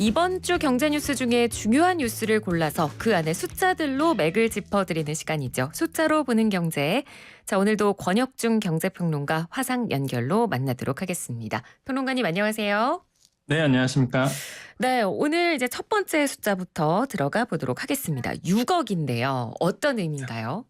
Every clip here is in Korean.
이번 주 경제 뉴스 중에 중요한 뉴스를 골라서 그 안에 숫자들로 맥을 짚어드리는 시간이죠. 숫자로 보는 경제. 자, 오늘도 권혁중 경제평론가 화상 연결로 만나도록 하겠습니다. 평론가님 안녕하세요. 네, 안녕하십니까? 네, 오늘 이제 첫 번째 숫자부터 들어가 보도록 하겠습니다. 6억인데요. 어떤 의미인가요?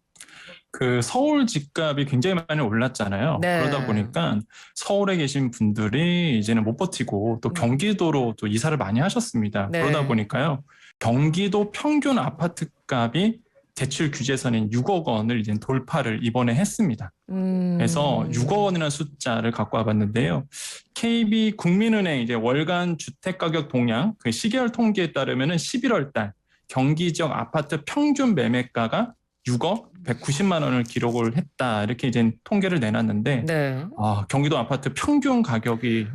그 서울 집값이 굉장히 많이 올랐잖아요. 네. 그러다 보니까 서울에 계신 분들이 이제는 못 버티고 또 경기도로 또 이사를 많이 하셨습니다. 네. 그러다 보니까요. 경기도 평균 아파트 값이 대출 규제선인 6억 원을 이제 돌파를 이번에 했습니다. 그래서 6억 원이라는 숫자를 갖고 와봤는데요. KB 국민은행 이제 월간 주택가격 동향 그 시계열 통계에 따르면은 11월 달 경기 지역 아파트 평균 매매가가 6억 190만 원을 기록을 했다. 이렇게 이제 통계를 내놨는데 네. 경기도 아파트 평균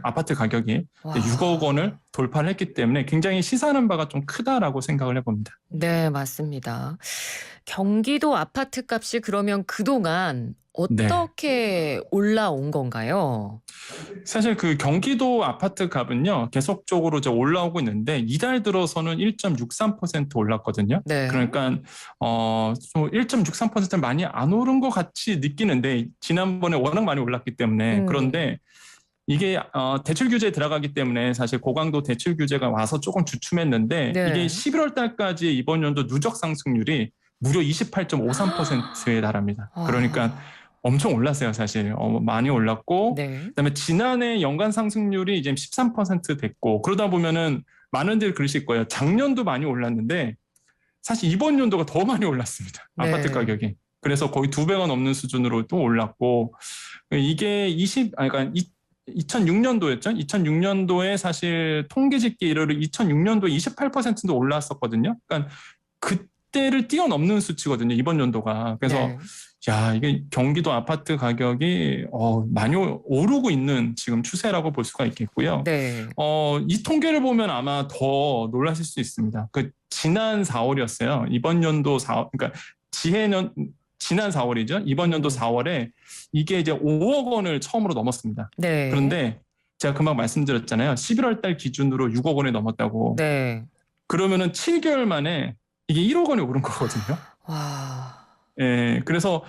아파트 가격이 와. 6억 원을 돌파를 했기 때문에 굉장히 시사하는 바가 좀 크다라고 생각을 해봅니다. 네, 맞습니다. 경기도 아파트 값이 그러면 그동안 어떻게 올라온 건가요? 사실 그 경기도 아파트 값은요, 계속적으로 이제 올라오고 있는데, 이달 들어서는 1.63% 올랐거든요. 네. 그러니까, 1.63%는 많이 안 오른 것 같이 느끼는데, 지난번에 워낙 많이 올랐기 때문에, 그런데 이게, 대출 규제에 들어가기 때문에 사실 고강도 대출 규제가 와서 조금 주춤했는데, 네. 이게 11월 달까지 이번 연도 누적 상승률이 무려 28.53%에 달합니다. 그러니까, 엄청 올랐어요, 사실. 많이 올랐고, 네. 그다음에 지난해 연간 상승률이 이제 13% 됐고, 그러다 보면은 많은 분들이 그러실 거예요. 작년도 많이 올랐는데, 사실 이번 연도가 더 많이 올랐습니다. 네. 아파트 가격이. 그래서 거의 2배가 넘는 수준으로 또 올랐고, 이게 2006년도였죠? 2006년도에 사실 통계집계 이르러 2006년도에 28%도 올랐었거든요. 그러니까 그때를 뛰어넘는 수치거든요, 이번 연도가. 그래서 네. 야, 이게 경기도 아파트 가격이 많이 오르고 있는 지금 추세라고 볼 수가 있겠고요. 네. 이 통계를 보면 아마 더 놀라실 수 있습니다. 그 지난 4월이었어요. 이번 연도 4월, 그러니까 지난 4월이죠. 이번 연도 4월에 이게 이제 5억 원을 처음으로 넘었습니다. 네. 그런데 제가 금방 말씀드렸잖아요. 11월 달 기준으로 6억 원이 넘었다고. 네. 그러면은 7개월 만에 이게 1억 원이 오른 거거든요. 와. 예, 그래서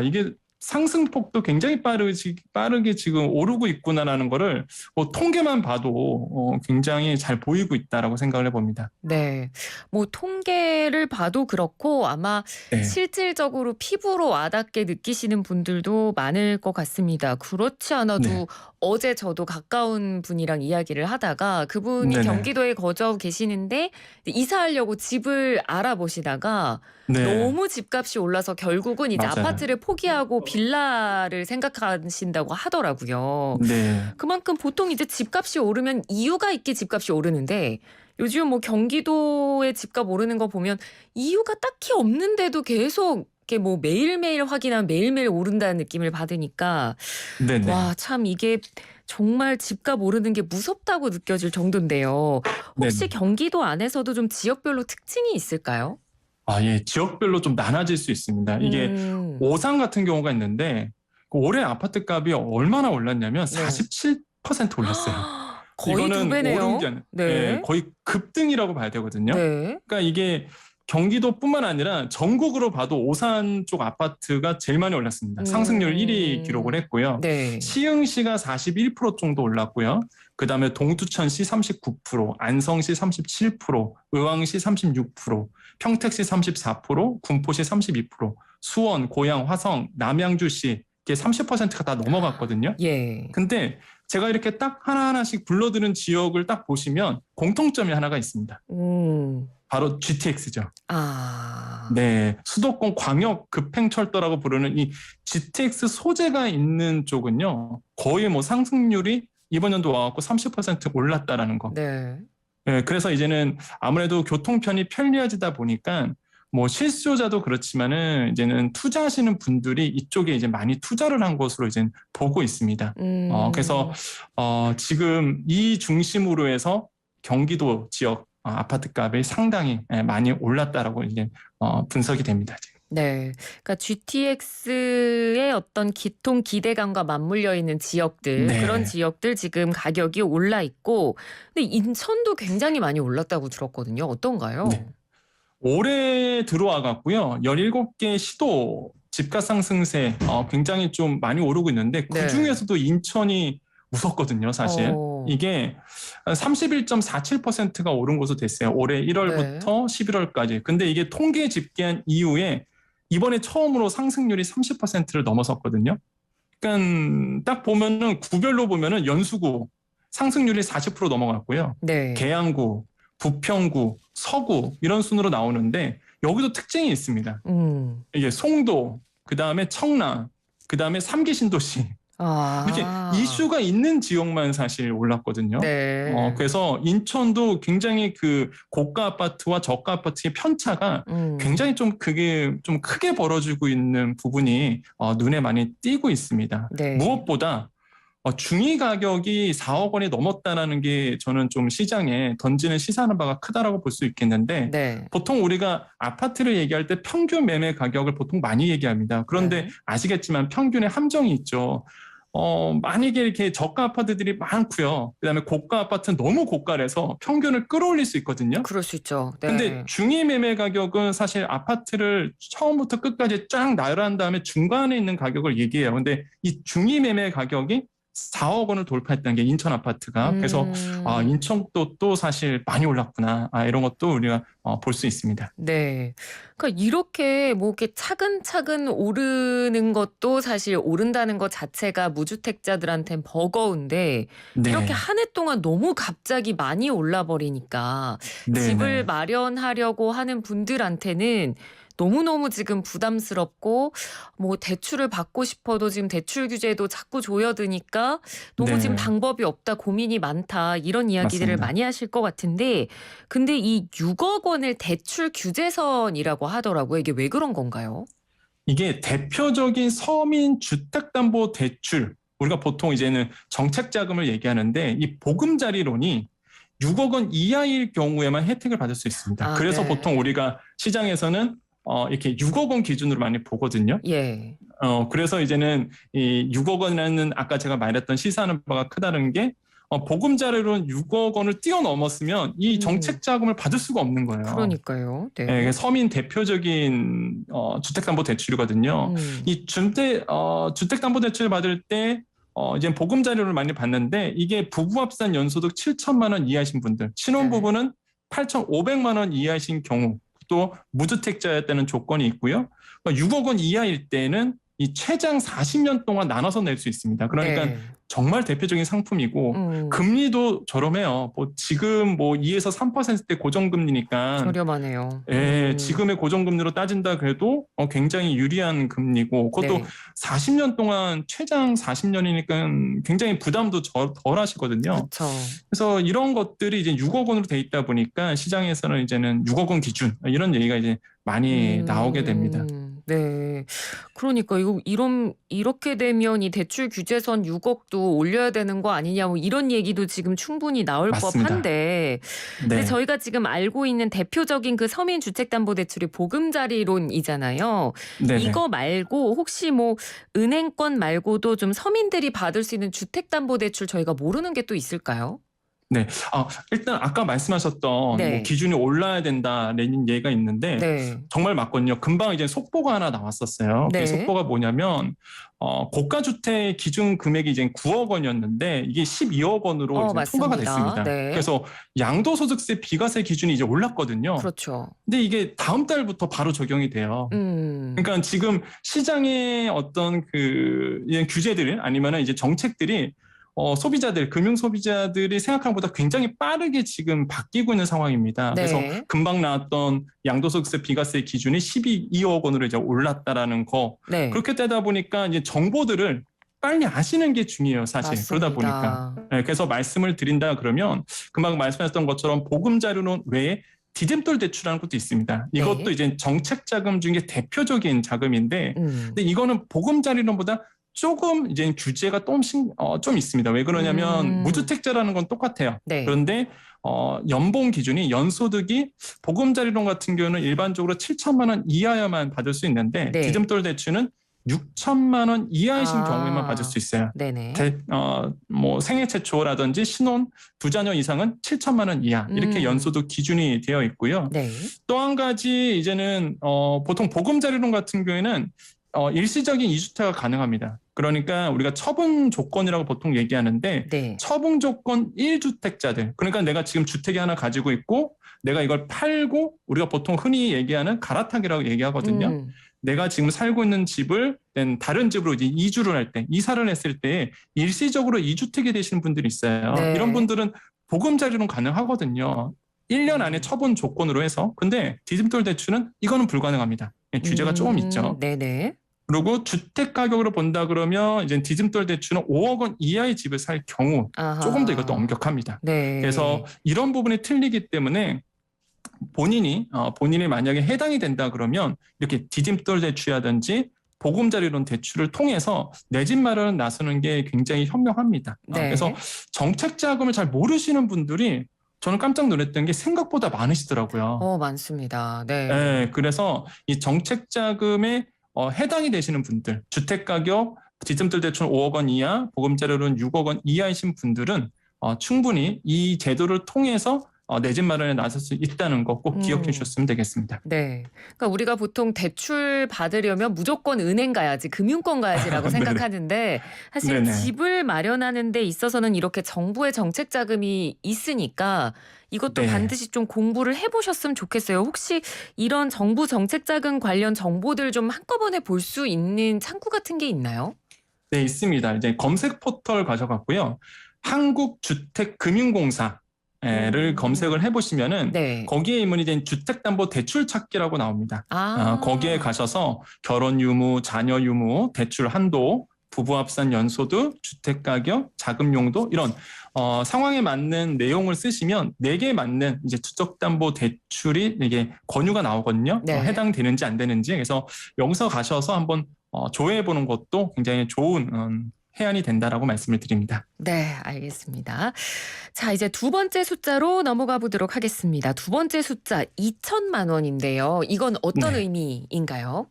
이게 상승폭도 굉장히 빠르게 지금 오르고 있구나라는 거를 통계만 봐도 굉장히 잘 보이고 있다라고 생각을 해봅니다. 네. 뭐 통계를 봐도 그렇고 아마 네. 실질적으로 피부로 와닿게 느끼시는 분들도 많을 것 같습니다. 그렇지 않아도 네. 어제 저도 가까운 분이랑 이야기를 하다가 그분이 네네. 경기도에 거주하고 계시는데 이사하려고 집을 알아보시다가 네. 너무 집값이 올라서 결국은 이제 맞아요. 아파트를 포기하고 빌라를 생각하신다고 하더라고요. 네. 그만큼 보통 이제 집값이 오르면 이유가 있게 집값이 오르는데 요즘 뭐 경기도의 집값 오르는 거 보면 이유가 딱히 없는데도 계속 이렇게 뭐 매일매일 확인하면 매일매일 오른다는 느낌을 받으니까 네네. 와, 참 이게 정말 집값 오르는 게 무섭다고 느껴질 정도인데요. 혹시 네네. 경기도 안에서도 좀 지역별로 특징이 있을까요? 예, 지역별로 좀 나눠질 수 있습니다. 이게 오산 같은 경우가 있는데 올해 아파트 값이 얼마나 올랐냐면 47% 올랐어요. 거의 이거는 2배네요. 오른 게 아니라 네. 거의 급등이라고 봐야 되거든요. 네. 그러니까 이게 경기도뿐만 아니라 전국으로 봐도 오산 쪽 아파트가 제일 많이 올랐습니다. 상승률 1위 기록을 했고요. 네. 시흥시가 41% 정도 올랐고요. 그다음에 동두천시 39%, 안성시 37%, 의왕시 36%, 평택시 34%, 군포시 32%, 수원, 고양, 화성, 남양주시 이게 30%가 다 넘어갔거든요. 예. 근데 제가 이렇게 딱 하나하나씩 불러드는 지역을 딱 보시면 공통점이 하나가 있습니다. 바로 GTX죠. 네, 수도권 광역 급행철도라고 부르는 이 GTX 소재가 있는 쪽은요, 거의 뭐 상승률이 이번 연도 와갖고 30% 올랐다라는 거. 네. 네, 그래서 이제는 아무래도 교통편이 편리해지다 보니까 뭐 실수요자도 그렇지만은 이제는 투자하시는 분들이 이쪽에 이제 많이 투자를 한 것으로 이제 보고 있습니다. 그래서 지금 이 중심으로 해서 경기도 지역 아파트 값이 상당히 많이 올랐다라고 이제 분석이 됩니다. 네. 그러니까 GTX의 어떤 기통 기대감과 맞물려 있는 지역들, 그런 네. 지역들 지금 가격이 올라 있고, 근데 인천도 굉장히 많이 올랐다고 들었거든요. 네. 어떤가요? 올해 들어와 갖고요. 17개 시도 집값 상승세 굉장히 좀 많이 오르고 있는데 네. 그중에서도 인천이 무섭거든요, 사실. 어, 이게 31.47%가 오른 것으로 됐어요. 올해 네. 1월부터 11월까지. 근데 이게 통계 집계한 이후에 이번에 처음으로 상승률이 30%를 넘어섰거든요. 그러니까 딱 보면은 구별로 보면은 연수구 상승률이 40% 넘어갔고요. 네. 계양구, 부평구, 서구 이런 순으로 나오는데 여기도 특징이 있습니다. 음. 이게 송도, 그다음에 청라, 그다음에 3기 신도시 이렇게 아. 이슈가 있는 지역만 사실 올랐거든요. 네. 그래서 인천도 굉장히 그 고가 아파트와 저가 아파트의 편차가 음. 굉장히 좀 그게 좀 크게 벌어지고 있는 부분이 눈에 많이 띄고 있습니다. 네. 무엇보다 중위 가격이 4억 원이 넘었다는 게 저는 좀 시장에 던지는 시사하는 바가 크다라고 볼 수 있겠는데 네. 보통 우리가 아파트를 얘기할 때 평균 매매 가격을 보통 많이 얘기합니다. 그런데 네. 아시겠지만 평균에 함정이 있죠. 만약에 이렇게 저가 아파트들이 많고요. 그다음에 고가 아파트는 너무 고가라서 평균을 끌어올릴 수 있거든요. 그럴 수 있죠. 근데 네. 중위 매매 가격은 사실 아파트를 처음부터 끝까지 쫙 나열한 다음에 중간에 있는 가격을 얘기해요. 근데 이 중위 매매 가격이 4억 원을 돌파했다는 게 인천 아파트가. 그래서 음. 인천도 또 사실 많이 올랐구나. 이런 것도 우리가 볼 수 있습니다. 네. 그러니까 이렇게 뭐 이렇게 차근차근 오르는 것도 사실 오른다는 것 자체가 무주택자들한텐 버거운데 이렇게 네. 한 해 동안 너무 갑자기 많이 올라 버리니까 집을 네네. 마련하려고 하는 분들한테는 너무너무 지금 부담스럽고 뭐 대출을 받고 싶어도 지금 대출 규제도 자꾸 조여드니까 너무 지금 네. 방법이 없다, 고민이 많다 이런 이야기들을 맞습니다. 많이 하실 것 같은데 근데 이 6억 원을 대출 규제선이라고 하더라고요. 이게 왜 그런 건가요? 이게 대표적인 서민 주택담보대출, 우리가 보통 이제는 정책자금을 얘기하는데 이 보금자리론이 6억 원 이하일 경우에만 혜택을 받을 수 있습니다. 아 그래서 보통 네. 우리가 시장에서는 이렇게 6억 원 기준으로 많이 보거든요. 예. 그래서 이제는 이 6억 원이라는 아까 제가 말했던 시사하는 바가 크다는 게 보금자리론 6억 원을 뛰어넘었으면 이 음. 정책 자금을 받을 수가 없는 거예요. 그러니까요. 예, 네. 서민 대표적인 주택담보대출이거든요. 음. 이 주택담보대출 받을 때 이제 보금자료를 많이 받는데 이게 부부 합산 연소득 7천만 원 이하신 분들, 네. 신혼부부는 8,500만 원 이하신 경우, 또 무주택자였다는 조건이 있고요. 6억 원 이하일 때는 이 최장 40년 동안 나눠서 낼 수 있습니다. 그러니까 네. 정말 대표적인 상품이고 음. 금리도 저렴해요. 뭐 지금 뭐 2에서 3%대 고정금리니까 저렴하네요. 예, 지금의 고정금리로 따진다 그래도 굉장히 유리한 금리고 그것도 네. 40년 동안 최장 40년이니까 굉장히 부담도 덜 하시거든요. 그쵸. 그래서 이런 것들이 이제 6억 원으로 돼 있다 보니까 시장에서는 이제는 6억 원 기준 이런 얘기가 이제 많이 나오게 됩니다. 네. 그러니까 이거 이렇게 되면 이 대출 규제선 6억도 올려야 되는 거 아니냐 뭐 이런 얘기도 지금 충분히 나올 맞습니다. 법한데 근데 네. 저희가 지금 알고 있는 대표적인 그 서민 주택담보대출이 보금자리론이잖아요. 네네. 이거 말고 혹시 뭐 은행권 말고도 좀 서민들이 받을 수 있는 주택담보대출 저희가 모르는 게 또 있을까요? 네. 일단 아까 말씀하셨던 뭐 네. 기준이 올라야 된다라는 얘기가 있는데 네. 정말 맞거든요. 금방 이제 속보가 하나 나왔었어요. 그 네. 속보가 뭐냐면 고가주택 기준 금액이 이제 9억 원이었는데 이게 12억 원으로 이제 통과가 맞습니다. 됐습니다. 네. 그래서 양도소득세 비과세 기준이 이제 올랐거든요. 그렇죠. 근데 이게 다음 달부터 바로 적용이 돼요. 음. 그러니까 지금 시장의 어떤 이런 규제들 아니면은 이제 정책들이 소비자들, 금융 소비자들이 생각한 것보다 굉장히 빠르게 지금 바뀌고 있는 상황입니다. 그래서 네. 금방 나왔던 양도소득세 비과세 기준이 12억 원으로 이제 올랐다라는 거. 네. 그렇게 되다 보니까 이제 정보들을 빨리 아시는 게 중요해요, 사실. 그러다 보니까. 맞습니다. 네, 그래서 말씀을 드린다 그러면 금방 말씀하셨던 것처럼 보금자료론 외에 디딤돌 대출이라는 것도 있습니다. 네. 이것도 이제 정책 자금 중에 대표적인 자금인데, 음. 근데 이거는 보금자리론보다 조금 이제 규제가 좀 있습니다. 왜 그러냐면 음. 무주택자라는 건 똑같아요. 네. 그런데 연봉 기준이 연소득이 보금자리론 같은 경우는 일반적으로 7천만 원 이하야만 받을 수 있는데 네. 디딤돌 대출은 6천만 원 이하이신 아. 경우에만 받을 수 있어요. 네네. 뭐 생애 최초라든지 신혼 두 자녀 이상은 7천만 원 이하 이렇게 연소득 기준이 되어 있고요. 네. 또 한 가지 이제는 보통 보금자리론 같은 경우에는 일시적인 이주택가 가능합니다. 그러니까 우리가 처분 조건이라고 보통 얘기하는데 네. 처분 조건 1주택자들 그러니까 내가 지금 주택이 하나 가지고 있고 내가 이걸 팔고 우리가 보통 흔히 얘기하는 갈아타기라고 얘기하거든요. 내가 지금 살고 있는 집을 다른 집으로 이제 이주를 할 때, 이사를 했을 때 일시적으로 이주택이 되시는 분들이 있어요. 네. 이런 분들은 보금자리론 가능하거든요. 1년 안에 처분 조건으로 해서. 근데 디딤돌 대출은 이거는 불가능합니다. 규제가 조금 있죠. 네네. 그리고 주택 가격으로 본다 그러면 이제 디딤돌 대출은 5억 원 이하의 집을 살 경우 아하. 조금 더 이것도 엄격합니다. 네. 그래서 이런 부분이 틀리기 때문에 본인이 만약에 해당이 된다 그러면 이렇게 디딤돌 대출이라든지 보금자리론 대출을 통해서 내 집 마련을 나서는 게 굉장히 현명합니다. 네. 그래서 정책 자금을 잘 모르시는 분들이 저는 깜짝 놀랐던 게 생각보다 많으시더라고요. 많습니다. 네. 네, 그래서 이 정책 자금에 해당이 되시는 분들, 주택 가격 디딤돌 대출 5억 원 이하, 보금자리론 6억 원 이하이신 분들은 충분히 이 제도를 통해서 내 집 마련에 나설 수 있다는 거 꼭 기억해 주셨으면 되겠습니다. 네. 그러니까 우리가 보통 대출 받으려면 무조건 은행 가야지, 금융권 가야지라고 생각하는데 사실 네네. 집을 마련하는 데 있어서는 이렇게 정부의 정책 자금이 있으니까 이것도 네. 반드시 좀 공부를 해보셨으면 좋겠어요. 혹시 이런 정부 정책 자금 관련 정보들 좀 한꺼번에 볼 수 있는 창구 같은 게 있나요? 네, 있습니다. 이제 검색 포털 가셔갖고요. 한국주택금융공사 를 검색을 해보시면은 네. 거기에 있는 이제 주택담보대출 찾기라고 나옵니다. 거기에 가셔서 결혼 유무, 자녀 유무, 대출 한도, 부부 합산 연소득, 주택 가격, 자금 용도 이런 상황에 맞는 내용을 쓰시면 4개에 맞는 이제 주택담보대출이 이게 권유가 나오거든요. 네. 해당되는지 안 되는지. 그래서 여기서 가셔서 한번 조회해 보는 것도 굉장히 좋은 해안이 된다라고 말씀을 드립니다. 네, 알겠습니다. 자, 이제 두 번째 숫자로 넘어가 보도록 하겠습니다. 두 번째 숫자 2천만 원인데요. 이건 어떤 네. 의미인가요?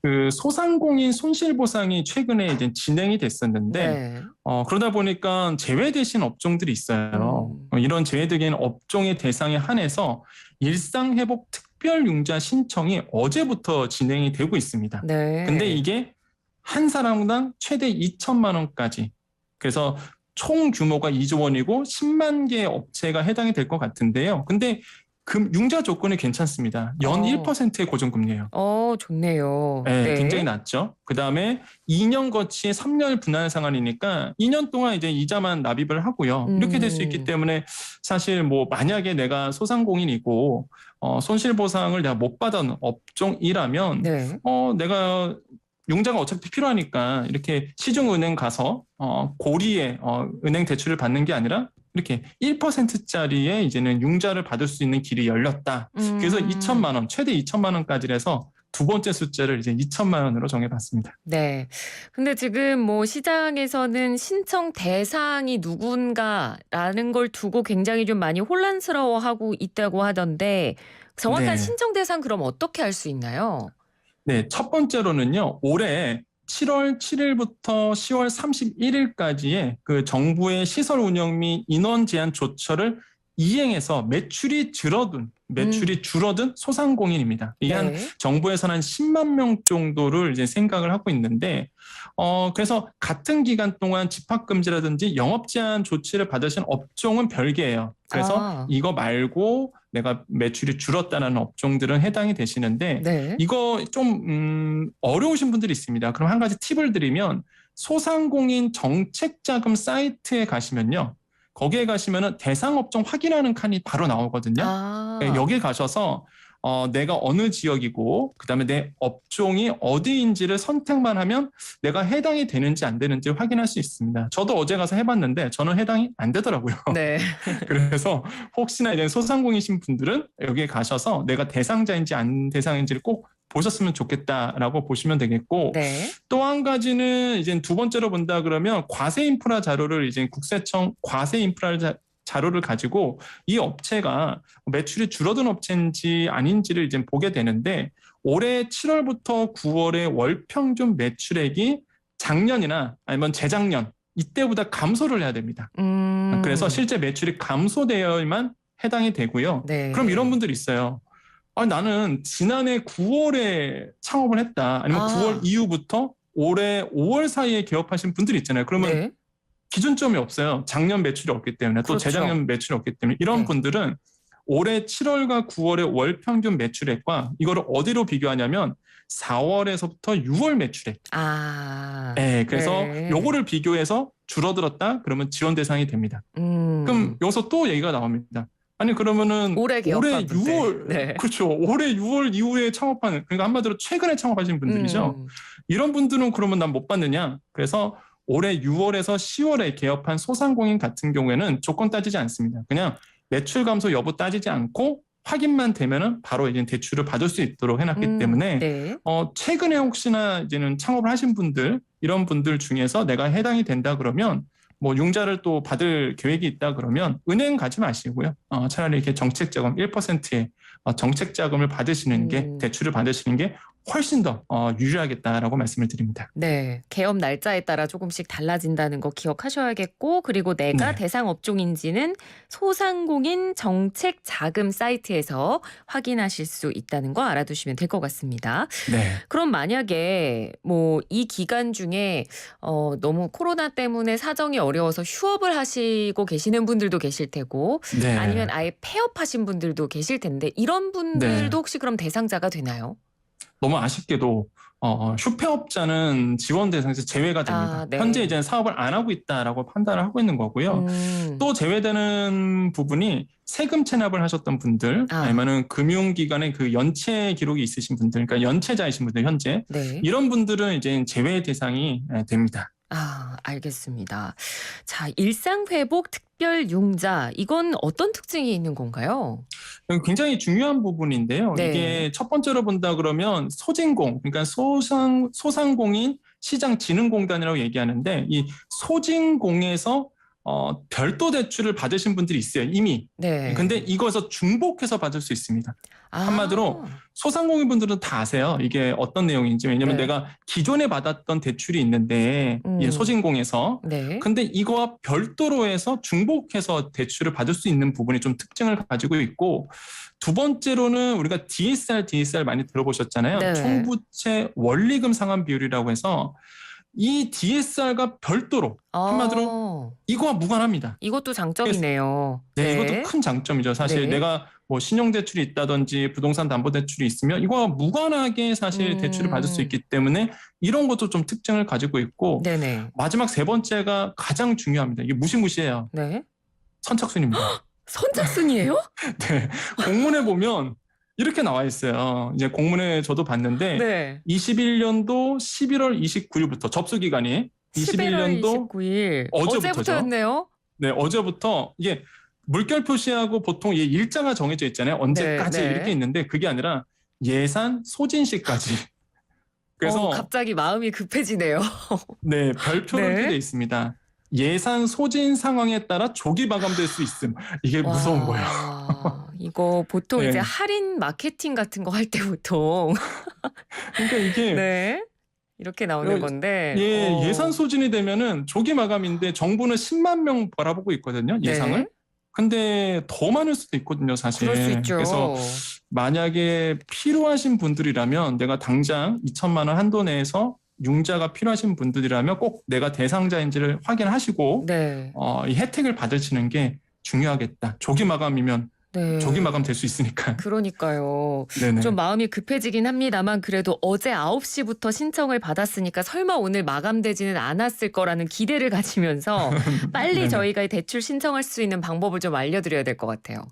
그 소상공인 손실보상이 최근에 이제 진행이 됐었는데 네. 그러다 보니까 제외되신 업종들이 있어요. 이런 제외되는 업종의 대상에 한해서 일상회복 특별융자 신청이 어제부터 진행이 되고 있습니다. 네. 근데 이게 한 사람당 최대 2천만 원까지. 그래서 총 규모가 2조 원이고 10만 개의 업체가 해당이 될 것 같은데요. 근데 융자 조건이 괜찮습니다. 연 1%의 고정금리예요. 좋네요. 네, 굉장히 낮죠. 그다음에 2년 거치에 3년 분할 상환이니까 2년 동안 이제 이자만 납입을 하고요. 이렇게 될 수 있기 때문에 사실 뭐 만약에 내가 소상공인이고 손실보상을 내가 못 받은 업종이라면 네. 내가 융자가 어차피 필요하니까 이렇게 시중은행 가서 고리에 은행 대출을 받는 게 아니라 이렇게 1%짜리의 이제는 융자를 받을 수 있는 길이 열렸다. 그래서 2천만 원, 최대 2천만 원까지 해서 두 번째 숫자를 이제 2천만 원으로 정해봤습니다. 네. 근데 지금 뭐 시장에서는 신청 대상이 누군가라는 걸 두고 굉장히 좀 많이 혼란스러워하고 있다고 하던데 정확한 네. 신청 대상 그럼 어떻게 알 수 있나요? 네, 첫 번째로는요. 올해 7월 7일부터 10월 31일까지의 그 정부의 시설 운영 및 인원 제한 조처를 이행해서 매출이 줄어든 소상공인입니다. 이게 한 정부에서는 한 10만 명 정도를 이제 생각을 하고 있는데, 그래서 같은 기간 동안 집합금지라든지 영업 제한 조치를 받으신 업종은 별개예요. 그래서 이거 말고 내가 매출이 줄었다는 업종들은 해당이 되시는데, 이거 좀 어려우신 분들이 있습니다. 그럼 한 가지 팁을 드리면 소상공인 정책자금 사이트에 가시면요. 거기에 가시면은 대상 업종 확인하는 칸이 바로 나오거든요. 여기 가셔서 내가 어느 지역이고 그다음에 내 업종이 어디인지를 선택만 하면 내가 해당이 되는지 안 되는지 확인할 수 있습니다. 저도 어제 가서 해봤는데 저는 해당이 안 되더라고요. 네. 그래서 혹시나 이제 소상공인이신 분들은 여기에 가셔서 내가 대상자인지 안 대상인지를 꼭 보셨으면 좋겠다라고 보시면 되겠고, 또 한 가지는 이제 두 번째로 본다 그러면 과세 인프라 자료를 이제 국세청 과세 인프라 자료를 가지고 이 업체가 매출이 줄어든 업체인지 아닌지를 이제 보게 되는데 올해 7월부터 9월의 월 평균 매출액이 작년이나 아니면 재작년 이때보다 감소를 해야 됩니다. 그래서 실제 매출이 감소되어야만 해당이 되고요. 네. 그럼 이런 분들이 있어요. 나는 지난해 9월에 창업을 했다. 아니면 9월 이후부터 올해 5월 사이에 개업하신 분들이 있잖아요. 그러면 네. 기준점이 없어요. 작년 매출이 없기 때문에 또 그렇죠. 재작년 매출이 없기 때문에 이런 네. 분들은 올해 7월과 9월의 월 평균 매출액과 이거를 어디로 비교하냐면 4월에서부터 6월 매출액. 네, 그래서 네. 요거를 비교해서 줄어들었다 그러면 지원 대상이 됩니다. 그럼 여기서 또 얘기가 나옵니다. 아니 그러면은 올해 개업한 분들. 6월 네. 그렇죠. 올해 6월 이후에 창업하는 그러니까 한마디로 최근에 창업하신 분들이죠. 이런 분들은 그러면 난 못 받느냐? 그래서 올해 6월에서 10월에 개업한 소상공인 같은 경우에는 조건 따지지 않습니다. 그냥 매출 감소 여부 따지지 않고 확인만 되면은 바로 이제 대출을 받을 수 있도록 해놨기 때문에 네. 최근에 혹시나 이제는 창업을 하신 분들 이런 분들 중에서 내가 해당이 된다 그러면 뭐 융자를 또 받을 계획이 있다 그러면 은행 가지 마시고요. 차라리 이렇게 정책 자금 1%의 정책 자금을 받으시는 게 대출을 받으시는 게 훨씬 더 유리하겠다라고 말씀을 드립니다. 네, 개업 날짜에 따라 조금씩 달라진다는 거 기억하셔야겠고 그리고 내가 네. 대상 업종인지는 소상공인 정책 자금 사이트에서 확인하실 수 있다는 거 알아두시면 될 것 같습니다. 네. 그럼 만약에 뭐 이 기간 중에 너무 코로나 때문에 사정이 어려워서 휴업을 하시고 계시는 분들도 계실 테고 네. 아니면 아예 폐업하신 분들도 계실 텐데 이런 분들도 네. 혹시 그럼 대상자가 되나요? 너무 아쉽게도 휴폐업자는 지원 대상에서 제외가 됩니다. 네. 현재 이제 사업을 안 하고 있다라고 판단을 하고 있는 거고요. 또 제외되는 부분이 세금 체납을 하셨던 분들, 아니면은 금융기관의 그 연체 기록이 있으신 분들, 그러니까 연체자이신 분들 현재 네. 이런 분들은 이제 제외 대상이 됩니다. 알겠습니다. 자, 일상회복 특별융자 이건 어떤 특징이 있는 건가요? 굉장히 중요한 부분인데요. 네. 이게 첫 번째로 본다 그러면 소진공, 그러니까 소상공인 시장진흥공단이라고 얘기하는데 이 소진공에서 별도 대출을 받으신 분들이 있어요, 이미. 네. 근데 이거에서 중복해서 받을 수 있습니다. 한마디로 소상공인 분들은 다 아세요. 이게 어떤 내용인지. 왜냐면 내가 기존에 받았던 대출이 있는데 이 소진공에서 네. 근데 이거와 별도로 해서 중복해서 대출을 받을 수 있는 부분이 좀 특징을 가지고 있고 두 번째로는 우리가 DSR 많이 들어보셨잖아요. 네. 총부채 원리금 상환 비율이라고 해서 이 DSR과 별도로 한마디로 이거와 무관합니다. 이것도 장점이네요. 네, 이것도 큰 장점이죠. 사실 내가 뭐 신용대출이 있다든지 부동산 담보대출이 있으면 이거와 무관하게 사실 대출을 받을 수 있기 때문에 이런 것도 좀 특징을 가지고 있고 네네. 마지막 세 번째가 가장 중요합니다. 이게 무시무시해요. 네. 선착순입니다. 선착순이에요? 네, 공문에 보면 이렇게 나와 있어요. 이제 공문에 저도 봤는데 네. 21년도 11월 29일부터 접수 기간이 21년도 29일 어제부터였네요. 네, 어제부터 이게 물결 표시하고 보통 이 일자가 정해져 있잖아요. 언제까지 이렇게 있는데 그게 아니라 예산 소진 시까지. 그래서 갑자기 마음이 급해지네요. 네, 별표로 이렇게 돼 있습니다. 예산 소진 상황에 따라 조기 마감될 수 있음. 이게 무서운 거예요. 이거 보통 이제 할인 마케팅 같은 거 할 때 보통 그러니까 이게 이렇게 나오는 건데 예산 소진이 되면은 조기 마감인데 정부는 10만 명 바라보고 있거든요. 예상을. 근데 더 많을 수도 있거든요, 사실. 그럴 수 있죠. 그래서 만약에 필요하신 분들이라면 내가 당장 2천만 원 한도 내에서 융자가 필요하신 분들이라면 꼭 내가 대상자인지를 확인하시고 이 혜택을 받으시는 게 중요하겠다. 조기 마감이면 조기 마감 될 수 있으니까. 그러니까요. 네네. 좀 마음이 급해지긴 합니다만 그래도 어제 9시부터 신청을 받았으니까 설마 오늘 마감되지는 않았을 거라는 기대를 가지면서 빨리 저희가 대출 신청할 수 있는 방법을 좀 알려드려야 될 것 같아요.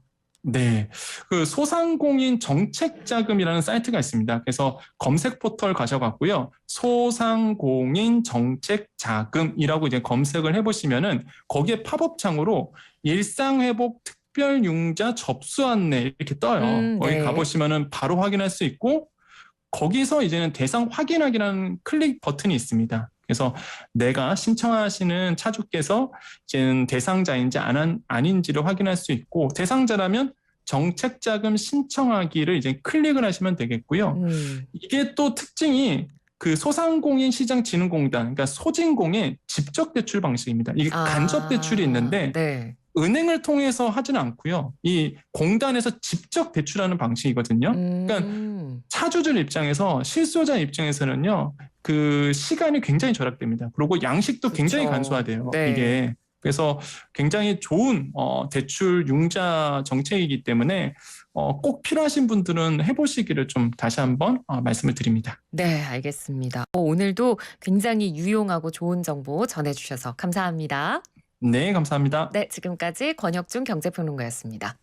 네, 그 소상공인 정책자금이라는 사이트가 있습니다. 그래서 검색 포털 가셔갖고요, 소상공인 정책자금이라고 이제 검색을 해보시면은 거기에 팝업창으로 일상회복 특별융자 접수 안내 이렇게 떠요. 거기 가보시면은 바로 확인할 수 있고 거기서 이제는 대상 확인하기라는 클릭 버튼이 있습니다. 그래서 내가 신청하시는 차주께서 이제 대상자인지 아닌지를 확인할 수 있고, 대상자라면 정책자금 신청하기를 이제 클릭을 하시면 되겠고요. 이게 또 특징이 그 소상공인시장진흥공단, 그러니까 소진공의 직접 대출 방식입니다. 이게 간접 대출이 있는데 네. 은행을 통해서 하지는 않고요. 이 공단에서 직접 대출하는 방식이거든요. 그러니까 차주들 입장에서, 실소자 입장에서는요, 그 시간이 굉장히 절약됩니다. 그리고 양식도 굉장히 그쵸. 간소화돼요. 네. 이게. 그래서 굉장히 좋은 대출 융자 정책이기 때문에 꼭 필요하신 분들은 해보시기를 좀 다시 한번 말씀을 드립니다. 네, 알겠습니다. 오늘도 굉장히 유용하고 좋은 정보 전해주셔서 감사합니다. 네, 감사합니다. 네, 지금까지 권혁중 경제평론가였습니다.